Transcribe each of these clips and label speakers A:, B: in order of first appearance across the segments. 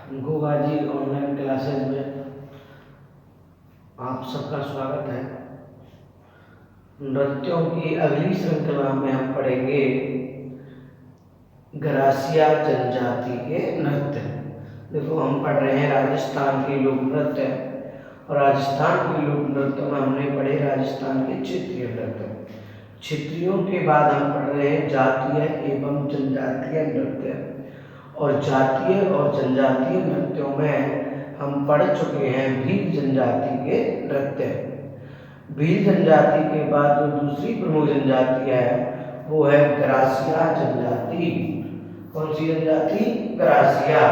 A: Goga ji online classes में आप सबका स्वागत है। नृत्यों की अगली श्रृंखला में हम पढ़ेंगे गरासिया जनजाति के नृत्य। देखो, हम पढ़ रहे हैं राजस्थान के लोक नृत्य, और राजस्थान के लोक नृत्य में हमने पढ़े राजस्थान के क्षेत्रीय नृत्य। क्षेत्रीयों के बाद हम पढ़ रहे हैं जातीय एवं जनजातीय नृत्य, और जातीय और जनजातीय नृत्यों में हम पढ़ चुके हैं भील जनजाति के नृत्य। भील जनजाति के बाद जो दूसरी प्रमुख जनजाति है वो है गरासिया जनजाति। कौन सी जनजाति? गरासिया।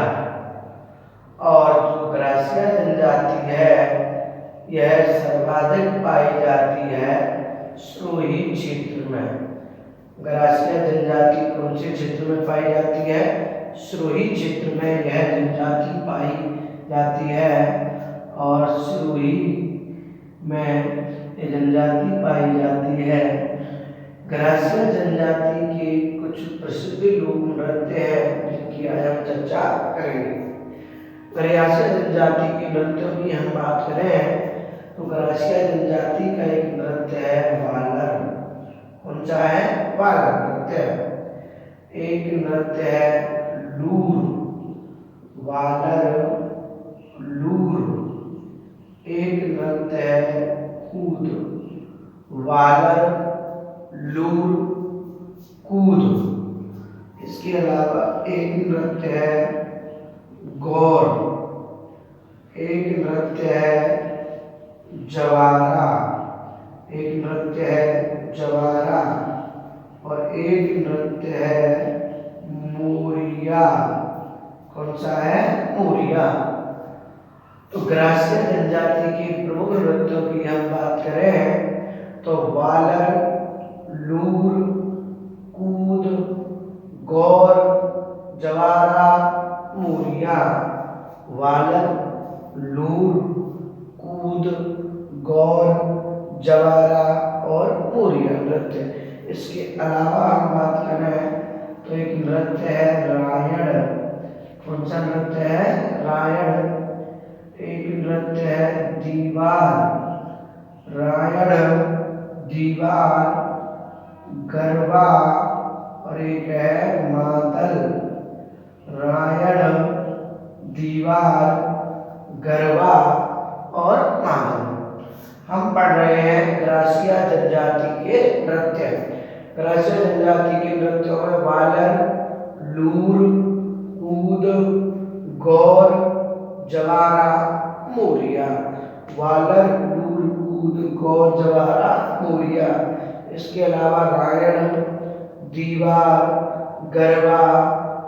A: और जो गरासिया जनजाति है यह सर्वाधिक पाई जाती है सिरोही क्षेत्र में। गरासिया जनजाति कौन से क्षेत्र में पाई जाती है? सिरोही क्षेत्र में यह जनजाति पाई जाती है, और सिरोही में ये जनजाति पाई जाती है। गरासिया जनजाति के कुछ प्रसिद्ध लोक नृत्य हैं जिनकी आज हम चर्चा करेंगे। गरासिया जनजाति के नृत्यों की हम बात करें तो गरासिया जनजाति का एक नृत्य है वालर। कौन सा है? वालर नृत्य। एक नृत्य है लूर, वालर लूर। एक नृत्य है कूद, वालर लूर कूद। इसके अलावा एक नृत्य है गौर, एक नृत्य है जवारा, एक नृत्य है जवारा, और एक नृत्य है मोरिया। कौन सा है? मोरिया। तो गरासिया जनजाति के प्रमुख नृत्यों की हम बात करें तो वालर, लूर, कूद, गौर, जवारा, मोरिया। वालर, लूर, कूद, गौर, जवारा और मोरिया नृत्य। इसके अलावा हम बात करें तो एक नृत्य है रायण। कौन सा नृत्य है? रायण। एक नृत्य है दीवार, रायण, दीवार, गरबा, और एक है मादल। रायण, दीवार, गरबा और मादल। हम पढ़ रहे हैं गरासिया जनजाति के नृत्य। गरासिया जनजाति के नृत्यों में वालर, लूर, कूद, गौर, जवारा, मोरिया। वालर, लूर, कूद, गौर, जवारा, मोरिया। इसके अलावा रायण, दीवार, गरबा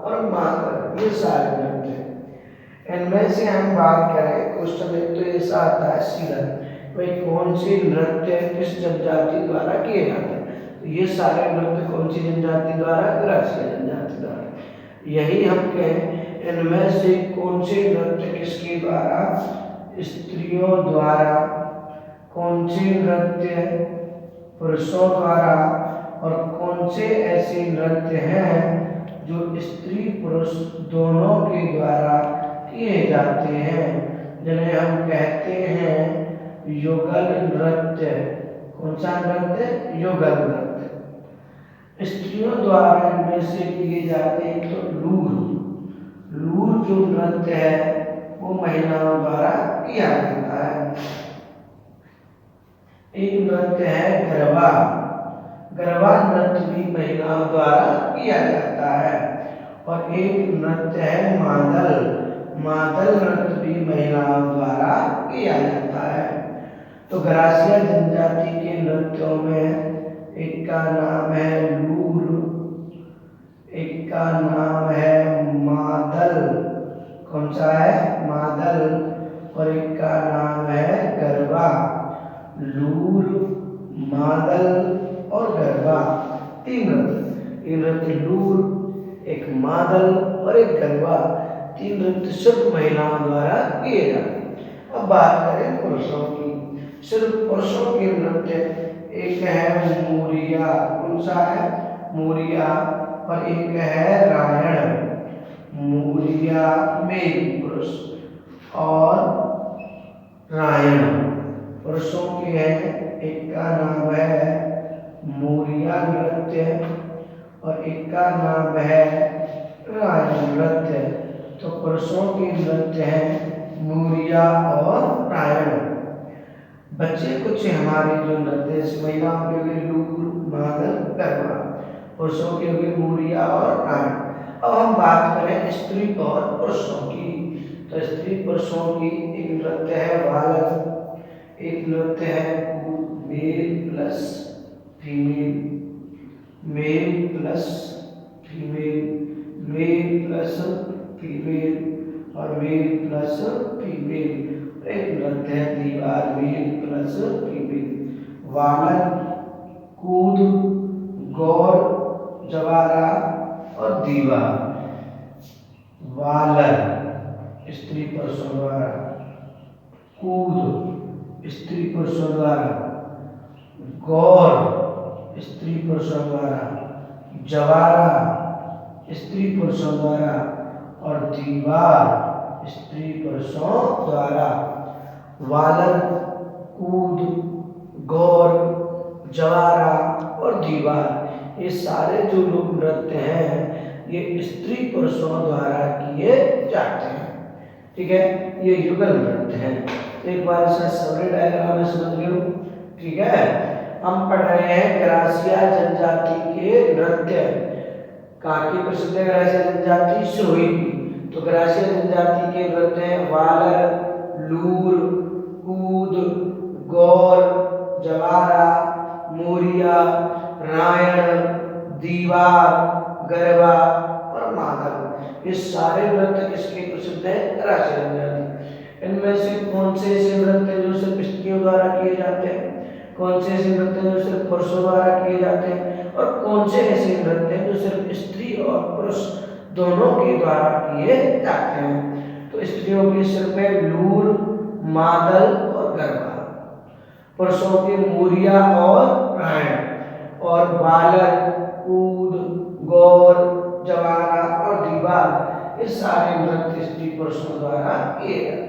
A: और मादल, ये सारे नृत्य। इनमें से हम बात करें क्वेश्चन एक तो ऐसा आता है सीधा, भाई कौन से नृत्य किस जनजाति द्वारा किए जाते हैं? तो ये सारे नृत्य कौन सी जनजाति द्वारा? गरासिया जनजाति द्वारा। यही हम कहें इनमें से कौन से नृत्य किसके द्वारा? स्त्रियों द्वारा। कौन से नृत्य पुरुषों द्वारा, और कौन से ऐसे नृत्य हैं जो स्त्री पुरुष दोनों के द्वारा किए जाते हैं, जिन्हें हम कहते हैं युगल नृत्य। कौन सा नृत्य? युगल नृत्य। स्त्रियों द्वारा इनमें से किए जाते हैं तो लूर। लूर जो नृत्य है वो महिलाओं द्वारा किया जाता है। एक नृत्य है गरबा। गरबा नृत्य भी महिलाओं द्वारा किया जाता है। और एक नृत्य है मादल। मादल नृत्य भी महिलाओं द्वारा किया जाता है। तो गरासिया जनजाति के नृत्यों में एक का नाम है लूर, एक का नाम है मादल। कौन सा है? मादल। और एक का नाम है गरबा। लूर, मादल और गरबा, तीन नृत्य। एक नृत्य लूर, एक मादल और एक गरबा, तीन नृत्य सिर्फ महिलाओं द्वारा किए जाते हैं। अब बात करें पुरुषों की। सिर्फ पुरुषों के नृत्य एक है मोरिया। कौन सा है? मोरिया। और एक है रायण। मोरिया में पुरुष और रायण पुरुषों के हैं। एक का नाम है मोरिया नृत्य और एक का नाम है रायण नृत्य। तो पुरुषों के नृत्य हैं मोरिया और रायण। बच्चे कुछ हमारे जो नृत्य महिलाओं के हुए लूर, मादल, गरबा, पुरुषों के हुए मोरिया और रायण। अब हम बात करें स्त्री और पुरुषों की। तो स्त्री पुरुषों की एक नृत्य है बालक, एक नृत्य है male plus female, male plus female, male plus female और मेल प्लस फीमेल। एक नृत्य है दीवार, मेल प्लस फीमेल। वालन, कूद, गौर, जवारा और दीवा। वालन स्त्री पुरुषों द्वारा, कूद स्त्री पुरुषों द्वारा, गौर स्त्री पुरुषों द्वारा, जवारा स्त्री पुरुषों द्वारा और दीवार स्त्री पुरुषों द्वारा। वालन, कूद, गौर, जवारा और दीवार ये सारे जो लोग नृत्य हैं ये स्त्री पुरुषों द्वारा किए जाते हैं। ठीक है, ये युगल नृत्य है। एक बार इसका सर्वे डायग्राम में समझ लो। ठीक है, हम पढ़ रहे हैं ग्रासिया जनजाति के नृत्य। कहाँ की प्रसिद्ध है ग्रासिया जनजाति? सिरोही की। तो ग्रासिया जनजाति के नृत्य हैं वालर, लूर, कूद, गौर, जवारा, मोरिया, रायण, दीवार, गरबा और मादल। ये सारे नृत्य किसके प्रसिद्ध है? ग्रासिया जनजाति। इनमें से कौन से ऐसे नृत्य जो सिर्फ स्त्रियों द्वारा किए जाते हैं, कौन से ऐसे नृत्य जो सिर्फ पुरुषों द्वारा किए जाते हैं और कौन से ऐसे नृत्य जो सिर्फ स्त्री और पुरुष दोनों के द्वारा किए जाते हैं? तो स्त्रियों के सिर में लूर, मादल और गरबा, पुरुषों के मोरिया और रायण और बालक, कूद, गौर, जवारा और दीवार ये सारे नृत्य स्त्री पुरुषों द्वारा किए जाते हैं।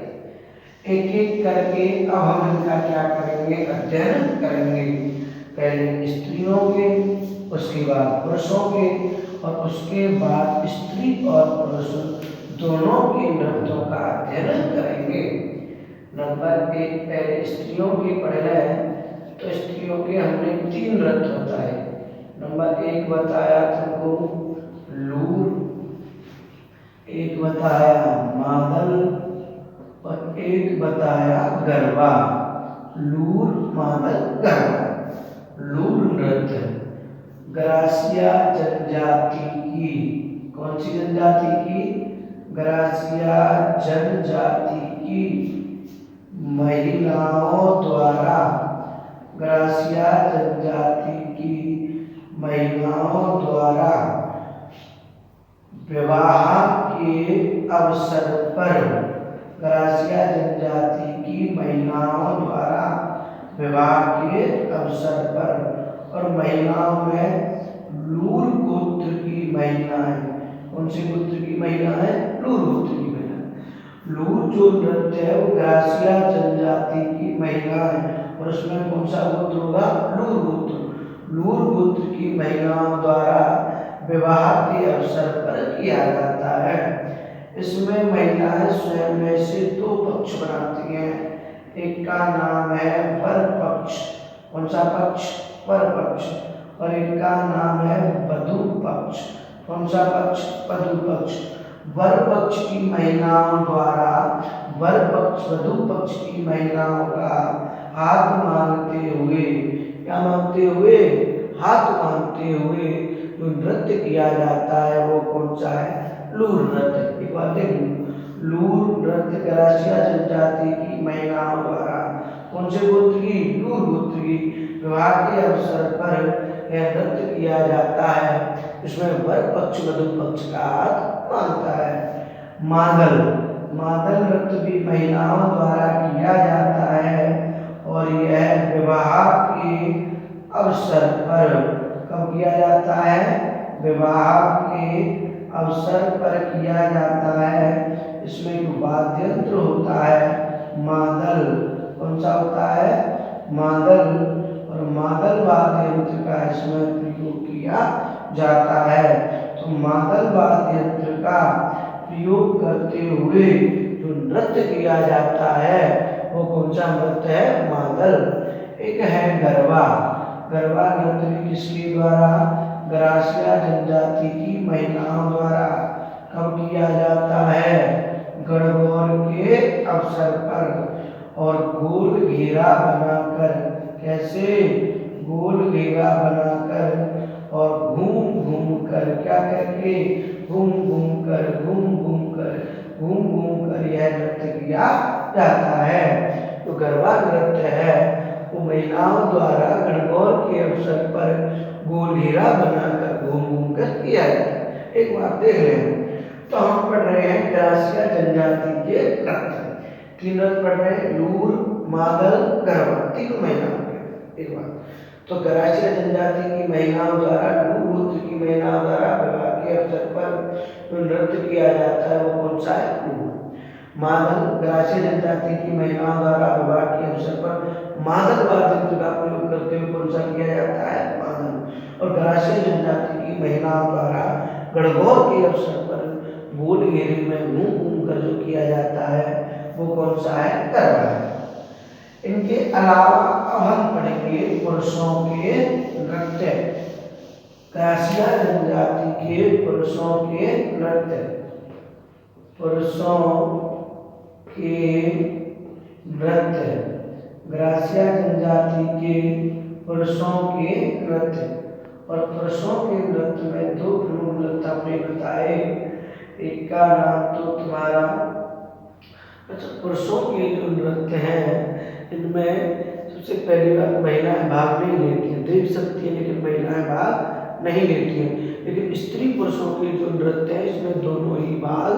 A: एक एक करके अब हम इनका क्या करेंगे? अध्ययन करेंगे। पहले स्त्रियों के, उसके बाद पुरुषों के और उसके बाद स्त्री और पुरुष दोनों के नृत्यों का अध्ययन करेंगे। नंबर एक पहले स्त्रियों के पढ़ रहे हैं। तो स्त्रियों के हमने 3 नृत्य बताए। नंबर 1 बताया तुमको लूर, एक बताया मादल और एक बताया गरबा। लूर, मादल, गरबा। लूर नृत्य ग्रासिया जनजाति की, कौन सी जनजाति की? ग्रासिया जनजाति की महिलाओं द्वारा, ग्रासिया जनजाति की महिलाओं द्वारा विवाह के अवसर पर, ग्रासिया जनजाति की महिलाओं द्वारा विवाह के अवसर पर। और महिलाओं में लूर गोत्र की महिलाएं, कौन से गोत्र की महिलाएं? लूर गोत्र की महिलाएं। लूर जो नृत्य है वो ग्रासिया जनजाति की महिलाएं और उसमें कौन सा गोत्र होगा? लूर गोत्र। लूर गोत्र की महिलाओं द्वारा विवाह के अवसर पर किया जाता है। इसमें महिलाएं स्वयं में से 2 पक्ष बनाती हैं। एक का नाम है वर पक्ष। कौन सा पक्ष? वर पक्ष। और एक का नाम है वधू पक्ष। कौन सा पक्ष? वधू पक्ष। वर पक्ष की महिलाओं द्वारा, वर पक्ष वधू पक्ष की महिलाओं का हाथ मांगते हुए, क्या मांगते हुए? हाथ मांगते हुए जो नृत्य किया जाता है वो कौन सा है? लूर नृत्य। एक बात देखो, लूर नृत्य ग्रासिया जनजाति की महिलाओं द्वारा, कौन से गोत्र की? लूर गोत्र की विवाह के अवसर पर यह नृत्य किया जाता है। इसमें वर पक्ष वधू पक्ष का हाथ मांगता है। मादल, मादल नृत्य भी महिलाओं द्वारा किया जाता है और यह विवाह के अवसर पर, कब किया जाता है? विवाह के अवसर पर किया जाता है। इसमें एक वाद्य यंत्र होता है मादल। कौन सा होता है? मादल। और मादल वाद्य यंत्र का इसमें प्रयोग किया जाता है। तो मादल वाद्य यंत्र का प्रयोग करते हुए जो नृत्य किया जाता है वो कौन सा नृत्य है? मादल। एक है गरबा। गरबा नृत्य किसके द्वारा? ग्रासिया जनजाति की महिलाओं द्वारा। कब किया जाता है? गणगौर के अवसर पर। और गोल घेरा बनाकर। कैसे? गोल घेरा बनाकर और घूम घूम कर, क्या करके? घूम घूम कर, घूम घूम कर, घूम घूम कर यह नृत्य किया जाता है। तो गरबा नृत्य है वो महिलाओं द्वारा गणगौर के अवसर पर गोल घेरा बनाकर घूम घूम कर किया जाता है। एक बात देख रहे हैं, तो हम पढ़ रहे हैं ग्रासिया जनजाति के नृत्य। तीन नृत्य पढ़ रहे हैं, लूर, मादल, गरबा, तीनों महिलाओं के। एक बात, तो ग्रासिया जनजाति की महिलाओं द्वारा, लूर गोत्र की महिलाओं द्वारा विवाह के अवसर पर जो नृत्य किया जाता है वो कौन सा है? लूर। मादल, ग्रासिया जनजाति की महिलाओं द्वारा विवाह के अवसर पर मादल वाद्य यंत्र का प्रयोग करते हुए कौन सा किया जाता है? मादल। और ग्रासिया जनजाति की महिलाओं द्वारा गणगौर के अवसर पर गोल घेरे में घूम घूम कर जो किया जाता है वो कौन सा है? गरबा है। इनके अलावा अब हम पढ़ेंगे पुरुषों के नृत्य। ग्रासिया जनजाति के पुरुषों के नृत्य। पुरुषों के नृत्य। ग्रासिया जनजाति के पुरुषों के नृत्य। और पुरुषों के नृत्य में दो प्रमुख नृत्य आपने बताए। एक का नाम तो तुम्हारा, अच्छा, पुरुषों के जो नृत्य हैं इनमें सबसे पहली बात महिलाएं भाग नहीं लेती हैं। देख सकती हैं लेकिन महिलाएं भाग नहीं लेती हैं। लेकिन स्त्री पुरुषों के जो नृत्य हैं इसमें दोनों ही भाग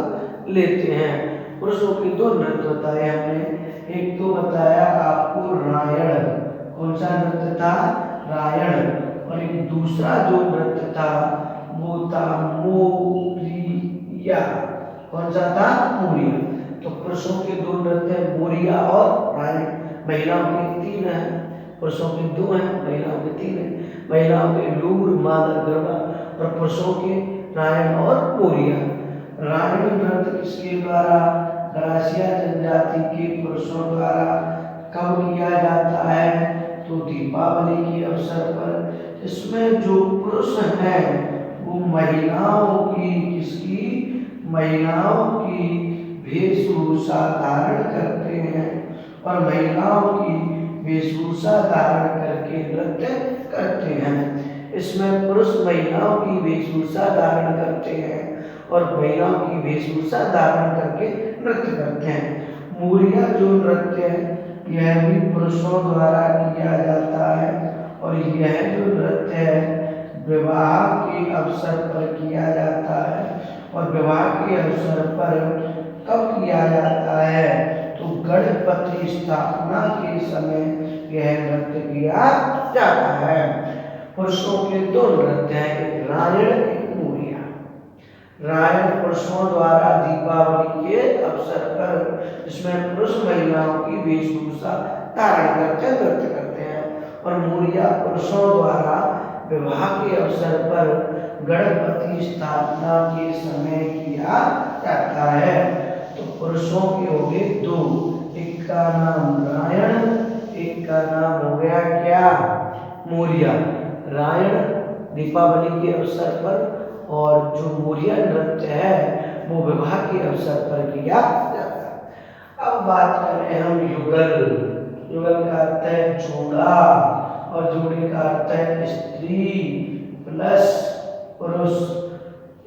A: लेते हैं। पुरुषों के दो नृत्य बताए हमने। एक तो बताया आपको रायण। कौन सा नृत्य था? रायण। और एक दूसरा जो नृत्य था वो था मोरिया। कौन सा था? मोरिया। तो पुरुषों के दो नृत्य हैं, मोरिया और रायण। महिलाओं के तीन हैं, पुरुषों के दो हैं, महिलाओं के तीन हैं। महिलाओं के लूर, मादल, गरबा, और पुरुषों के रायण और मोरिया। रायण नृत्य किसके द्वारा? ग्रासिया जनजाति के पुरुषों द्वारा। कब किया जाता है? तो दीपावली के अवसर पर। इसमें जो पुरुष हैं वो महिलाओं की, किसकी? महिलाओं की वेशभूषा धारण करते हैं और महिलाओं की वेशभूषा धारण करके नृत्य करते हैं। इसमें पुरुष महिलाओं की वेशभूषा धारण करते हैं और महिलाओं की वेशभूषा धारण करके नृत्य करते हैं। मोरिया जो नृत्य है यह भी पुरुषों द्वारा किया जाता है और यह जो नृत्य है विवाह के अवसर पर किया जाता है। और विवाह के अवसर पर कब किया जाता है? तो गणपति स्थापना के समय यह नृत्य किया जाता है। पुरुषों के दो नृत्य हैं, एक रायण, एक मोरिया। रायण पुरुषों द्वारा दीपावली के अवसर पर, इसमें पुरुष महिलाओं की वेशभूषा धारण करके नृत्य करते हैं। और मोरिया पुरुषों द्वारा विवाह के अवसर पर गणपति स्थापना के समय किया जाता है। तो पुरुषों के हो गए दो, एक का नाम रायण, एक का नाम हो गया क्या? मोरिया। रायण दीपावली के अवसर पर और जो मोरिया नृत्य है वो विवाह के अवसर पर किया जाता है। अब बात करें हम युगल। युगल का अर्थ है जोड़ा और जोड़े का अर्थ है स्त्री प्लस पुरुष।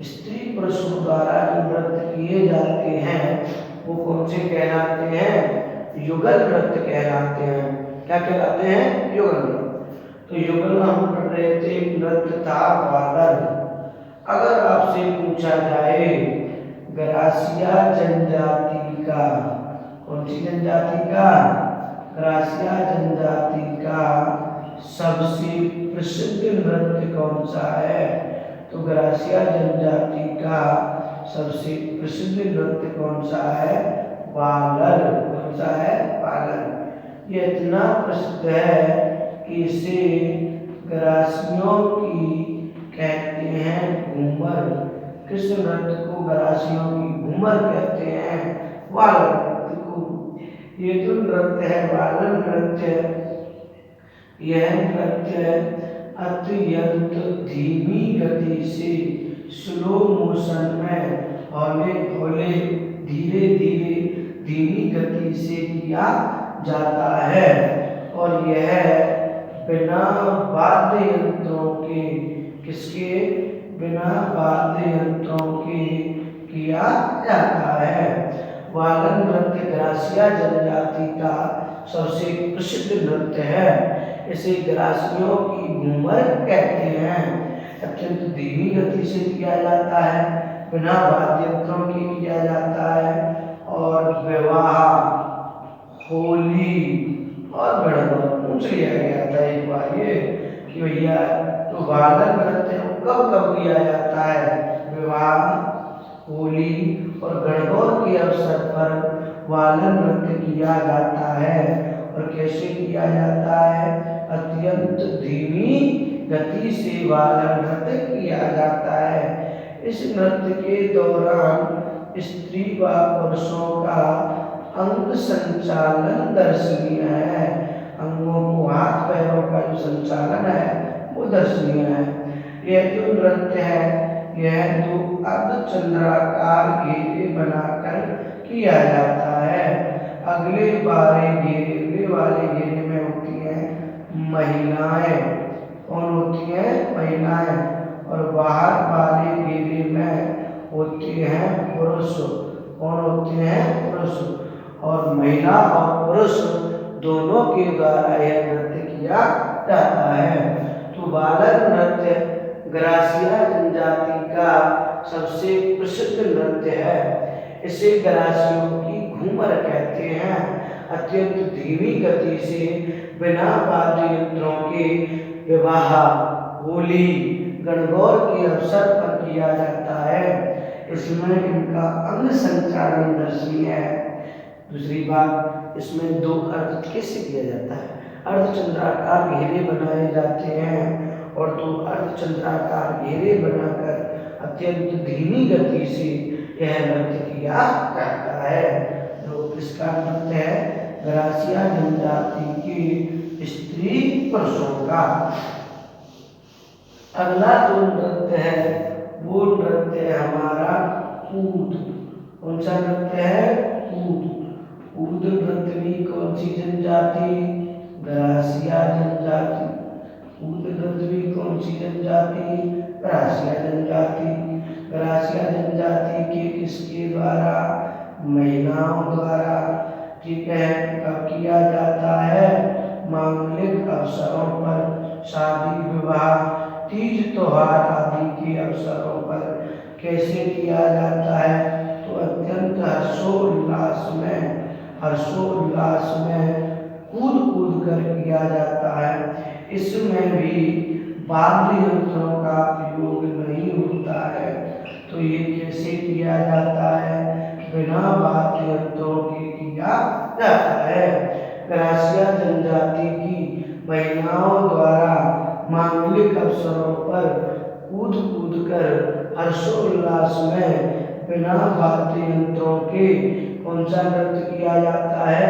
A: स्त्री पुरुषों द्वारा जो नृत्य किए जाते हैं वो कौन से कहलाते हैं? युगल नृत्य कहलाते हैं। क्या कहलाते हैं? युगल नृत्य। तो युगल हम पढ़ रहे थे, नृत्य था ग्वादर। अगर आपसे पूछा जाए ग्रासिया जनजाति का, कौन सी जनजाति का? ग्रासिया जनजाति का सबसे प्रसिद्ध नृत्य कौन सा है? तो ग्रासिया जनजाति का सबसे प्रसिद्ध नृत्य कौन सा है? वालन। कौन सा है? वालन। ये इतना प्रसिद्ध है कि इसे ग्रासियों की कहते हैं घूमर। किस नृत्य को ग्रासियों की घूमर कहते हैं? वालन नृत्य को। ये जो नृत्य है वालन नृत्य, यह नृत्य अत्यंत धीमी गति से स्लो मोशन में हौले हौले धीरे धीरे धीमी गति से किया जाता है और यह बिना वाद्य यंत्रों के, किसके? बिना वाद्य यंत्रों के किया जाता है। वालन नृत्य ग्रासिया जनजाति का सबसे प्रसिद्ध नृत्य है। इसे ग्रासियों की घूमर कहते हैं। अत्यंत धीमी गति से किया जाता है, बिना वाद्य यंत्रों के किया जाता है और विवाह, होली और गणगौर पूछ लिया गया था एक बार ये कि भैया तो वालन नृत्य कब कब किया जाता है? विवाह, होली और गणगौर के अवसर पर वालन नृत्य किया जाता है। और कैसे किया जाता है? अत्यंत धीमी गति से वालन नृत्य किया जाता है। इस नृत्य के दौरान स्त्री व पुरुषों का अंग संचालन दर्शनीय है। अंगों को, हाथ पैरों का जो संचालन है वो दर्शनीय है। यह जो नृत्य है यह दो अर्धचंद्राकार घेरे बनाकर किया जाता है। अगले वाले घेरे में होती हैं महिलाएं। कौन होती हैं? महिलाएं। और बाहर वाले घेरे में होते हैं पुरुष। कौन होते हैं? पुरुष। और महिला और पुरुष दोनों के द्वारा यह नृत्य किया जाता है। तो वालन नृत्य ग्रासिया जनजाति का सबसे प्रसिद्ध नृत्य है। इसे ग्रासियों की घूमर कहते हैं। अत्यंत धीमी गति से बिना वाद्य यंत्रों के विवाह, होली, गणगौर के अवसर पर किया जाता है। इसमें इनका अंग संचालन दर्शनीय है। दूसरी बात, इसमें दो अर्ध कैसे किया जाता है? अर्धचंद्राकार घेरे बनाए जाते हैं और दो अर्धचंद्राकार घेरे बनाकर अत्यंत धीमी गति से यह नृत्य किया जाता है। जो किसका नृत्य है? ग्रासिया जनजाति की स्त्री पुरुषों का। अगला जो नृत्य है वो नृत्य है हमारा कूद। कौन सा नृत्य है? कूद। कूद नृत्य भी कौन सी जनजाति? ग्रासिया जनजाति। कूद नृत्य भी कौन सी जनजाति? ग्रासिया जनजाति। ग्रासिया जनजाति के किसके द्वारा? महिलाओं द्वारा। ठीक है। कब किया जाता है? मांगलिक अवसरों पर, शादी विवाह, तीज त्योहार आदि के अवसरों पर। कैसे किया जाता है? तो अत्यंत हर्षोल्लास में कूद कूद कर किया जाता है। इसमें भी वाद्य यंत्रों का प्रयोग नहीं होता है। तो ये कैसे किया जाता है? बिना वाद्य यंत्रों के किया जाता है। ग्रासिया जनजाति की महिलाओं द्वारा मांगलिक अवसरों पर कूद कूद कर हर्षोल्लास में बिना वाद्य यंत्रों के कौन सा नृत्य किया जाता है?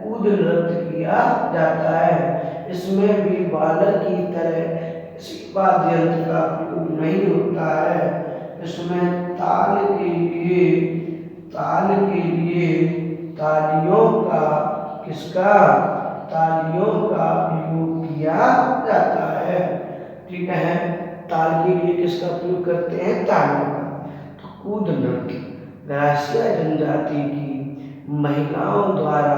A: कूद नृत्य किया जाता है। इसमें भी बालक की तरह किसी वाद्य यंत्र का प्रयोग नहीं होता है। इसमें ताल के लिए तालियों का, किसका? तालियों का प्रयोग किया जाता है। ठीक है। ताल के लिए किसका प्रयोग करते हैं? तालियों का। तो कूद नृत्य ग्रासिया जनजाति की महिलाओं द्वारा,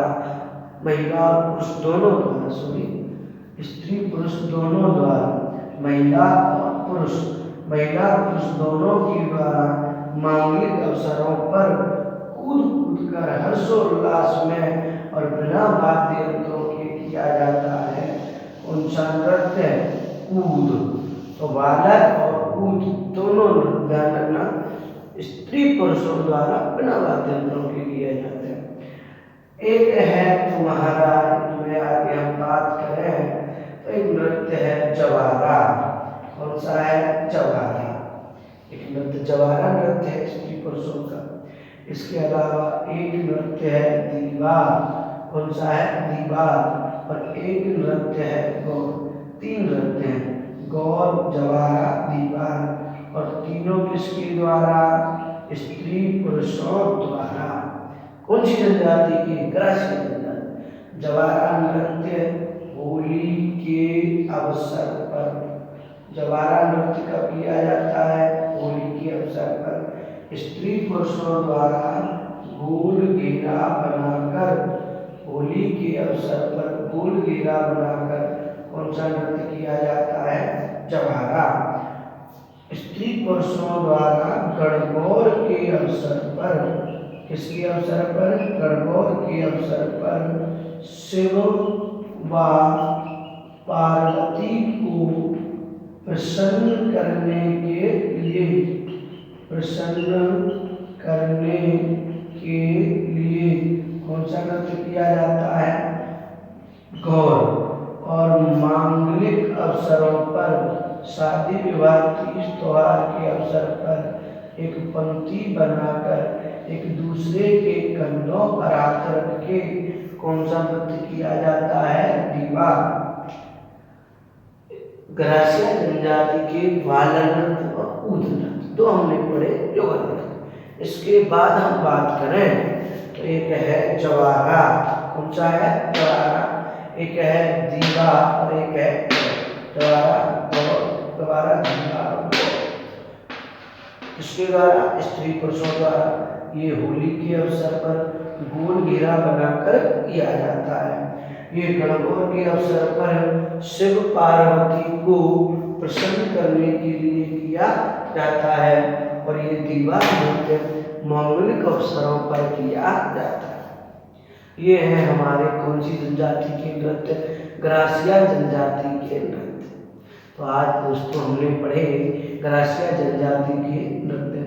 A: महिला और पुरुष दोनों द्वारा, स्त्री पुरुष दोनों द्वारा, महिला पुरुष दोनों के द्वारा मांगलिक अवसरों पर कूद कूद कर हर्षोल्लास में और बिना वाद्य यंत्रों के किया जाता है। कौन सा नृत्य? कूद। तो बालक और ऊद दोनों ध्यान रखना स्त्री पुरुषों द्वारा बिना वाद्य यंत्रों के किए जाते हैं। एक है तुम्हारा, इसमें आगे हम बात करें तो एक नृत्य है जवारा। कौन सा है? जवारा। एक नृत्य जवारा नृत्य है स्त्री पुरुषों का। इसके अलावा एक नृत्य है दीवार। कौन सा है? दीवार। और एक नृत्य है गौर। तीन नृत्य हैं, गौर, जवारा, दीवार। और तीनों किसके द्वारा? स्त्री पुरुषों द्वारा। कौन सी जनजाति की? ग्रासीय जनजाति। जवारा नृत्य होली के अवसर पर। जवारा नृत्य कब किया जाता है? होली के अवसर पर। स्त्री पुरुषों द्वारा गोल घेरा बनाकर, होली के अवसर पर गोल घेरा बनाकर कौन सा नृत्य किया जाता है? जवारा। स्त्री पुरुषों द्वारा गणगौर के अवसर पर, किसके अवसर पर? गणगौर के अवसर पर शिव व पार्वती को प्रसन्न करने के लिए, प्रसन्न करने के लिए कौन सा नृत्य किया जाता है? गौर। और मांगलिक अवसरों पर, शादी विवाह तीज त्योहार के अवसर पर एक पंक्ति बनाकर एक दूसरे के कंधों पर हाथ रख के कौन सा नृत्य किया जाता है? दीवार। ग्रासीय जनजाति के वाला नृत्य और ऊद नृत्य दो हमने पढ़े युगल नृत्य। इसके बाद हम बात करें तो एक है जवारा। कौन सा है? जवारा। एक है दीवार और एक है जवारा, जवारा, दीवार। इसके द्वारा स्त्री पुरुषों द्वारा ये होली के अवसर पर गोल घेरा बनाकर किया जाता है। ये गणगौर के अवसर पर शिव पार्वती को प्रसन्न करने के लिए किया जाता है। और ये दीवार नृत्य मांगलिक अवसरों पर किया जाता है। ये है हमारे कौन सी जनजाति के नृत्य? ग्रासीय जनजाति के नृत्य। तो आज दोस्तों हमने पढ़े ग्रासीय जनजाति के नृत्य।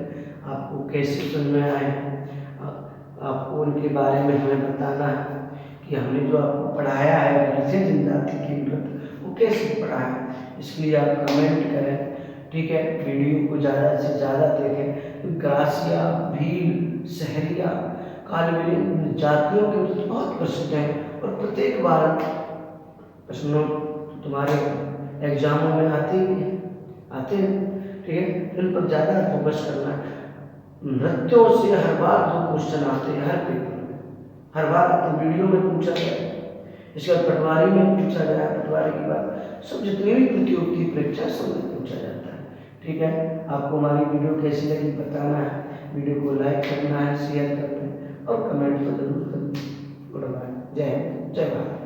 A: आपको कैसे समझ में आए? आपको उनके बारे में हमें बताना है कि हमने जो आपको पढ़ाया है ग्रासीय जनजाति के नृत्य वो कैसे पढ़ाया, इसके लिए आप कमेंट करें। ठीक है, वीडियो को ज़्यादा से ज़्यादा देखें। ग्रासीय, भील, सहरिया, कालबेलिया जातियों के नृत्य बहुत प्रसिद्ध हैं और प्रत्येक बार प्रश्नों तुम्हारे एग्जामों में आते हैं। ठीक है, इन पर ज़्यादा फोकस करना है। नृत्यों से हर बार जो क्वेश्चन आते हैं हर पेपर में, हर बार तो वीडियो में पूछा जाए, इसके बाद पटवारी में पूछा जाए, पटवारी के बाद सब जितनी भी प्रतियोगिता परीक्षा सब में पूछा जाता है। ठीक है, आपको हमारी वीडियो कैसी लगी बताना है। वीडियो को लाइक करना है, शेयर करना है और कमेंट तो जरूर करना। गुड बाय, जय हिंद, जय भारत।